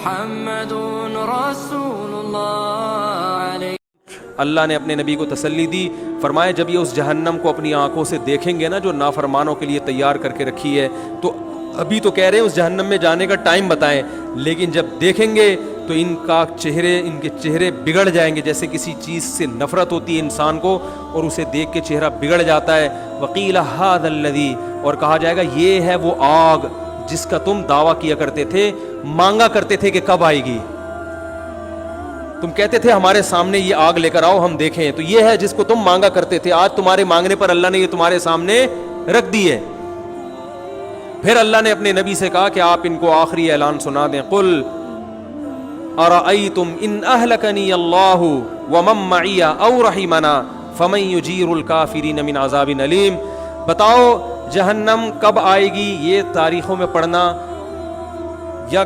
محمد رسول اللہ. اللہ نے اپنے نبی کو تسلی دی، فرمایا جب یہ اس جہنم کو اپنی آنکھوں سے دیکھیں گے نا جو نافرمانوں کے لیے تیار کر کے رکھی ہے، تو ابھی تو کہہ رہے ہیں اس جہنم میں جانے کا ٹائم بتائیں، لیکن جب دیکھیں گے تو ان کے چہرے بگڑ جائیں گے، جیسے کسی چیز سے نفرت ہوتی ہے انسان کو اور اسے دیکھ کے چہرہ بگڑ جاتا ہے. وقیل ھذا الذی، اور کہا جائے گا یہ ہے وہ آگ جس کا تم دعویٰ کیا کرتے تھے، مانگا کرتے تھے کہ کب آئے گی. تم کہتے تھے ہمارے سامنے یہ آگ لے کر آؤ ہم دیکھیں، تو یہ ہے جس کو تم مانگا کرتے تھے. آج تمہارے مانگنے پر اللہ نے یہ تمہارے سامنے رکھ دی ہے. پھر اللہ نے اپنے نبی سے کہا کہ آپ ان کو آخری اعلان سنا دیں. قل ارأیتم ان اہلکنی اللہ ومن معی او رحمنا فمن یجیر الکافرین من عذاب علیم. بتاؤ جہنم کب آئے گی، یہ تاریخوں میں پڑھنا، یا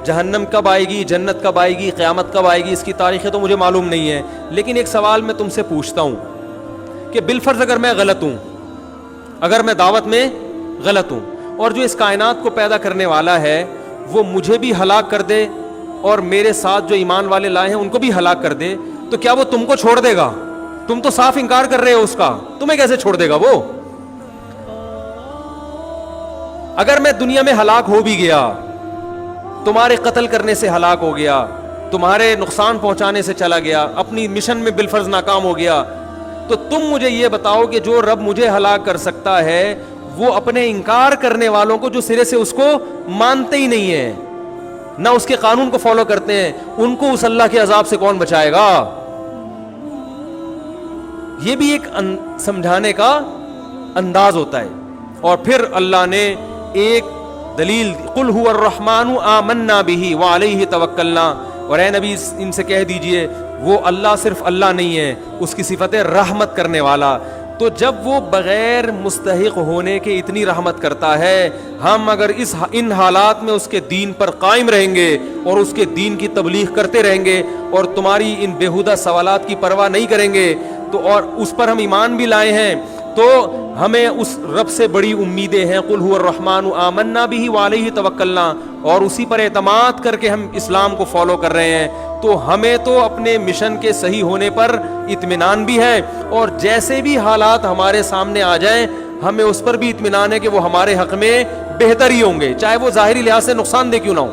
جہنم کب آئے گی، جنت کب آئے گی، قیامت کب آئے گی، اس کی تاریخیں تو مجھے معلوم نہیں ہے. لیکن ایک سوال میں تم سے پوچھتا ہوں کہ بالفرض اگر میں غلط ہوں، اگر میں دعوت میں غلط ہوں، اور جو اس کائنات کو پیدا کرنے والا ہے وہ مجھے بھی ہلاک کر دے اور میرے ساتھ جو ایمان والے لائے ہیں ان کو بھی ہلاک کر دے، تو کیا وہ تم کو چھوڑ دے گا؟ تم تو صاف انکار کر رہے ہو اس کا، تمہیں کیسے چھوڑ دے گا وہ؟ اگر میں دنیا میں ہلاک ہو بھی گیا، تمہارے قتل کرنے سے ہلاک ہو گیا، تمہارے نقصان پہنچانے سے چلا گیا، اپنی مشن میں بالفرض ناکام ہو گیا، تو تم مجھے یہ بتاؤ کہ جو رب مجھے ہلاک کر سکتا ہے وہ اپنے انکار کرنے والوں کو جو سرے سے اس کو مانتے ہی نہیں ہیں، نہ اس کے قانون کو فالو کرتے ہیں، ان کو اس اللہ کے عذاب سے کون بچائے گا؟ یہ بھی ایک سمجھانے کا انداز ہوتا ہے. اور پھر اللہ نے ایک دلیل، قل هو الرحمن آمنا به وعلیہ توکلنا، اور اے نبی ان سے کہہ دیجئے وہ اللہ صرف اللہ نہیں ہے، اس کی صفت ہے رحمت کرنے والا. تو جب وہ بغیر مستحق ہونے کے اتنی رحمت کرتا ہے، ہم اگر ان حالات میں اس کے دین پر قائم رہیں گے اور اس کے دین کی تبلیغ کرتے رہیں گے اور تمہاری ان بیہودہ سوالات کی پرواہ نہیں کریں گے تو، اور اس پر ہم ایمان بھی لائے ہیں، تو ہمیں اس رب سے بڑی امیدیں ہیں. قل هو الرحمن آمنا به وعلیہ توکلنا، اور اسی پر اعتماد کر کے ہم اسلام کو فالو کر رہے ہیں. تو ہمیں تو اپنے مشن کے صحیح ہونے پر اطمینان بھی ہے، اور جیسے بھی حالات ہمارے سامنے آ جائیں ہمیں اس پر بھی اطمینان ہے کہ وہ ہمارے حق میں بہتر ہی ہوں گے، چاہے وہ ظاہری لحاظ سے نقصان دہ کیوں نہ ہو.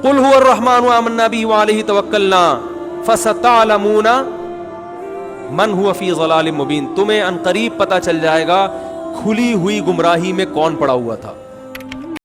قل هو الرحمن آمنا به وعلیہ توکلنا فستعلمون من هو فی ضلال مبین. تمہیں عنقریب پتہ چل جائے گا کھلی ہوئی گمراہی میں کون پڑا ہوا تھا.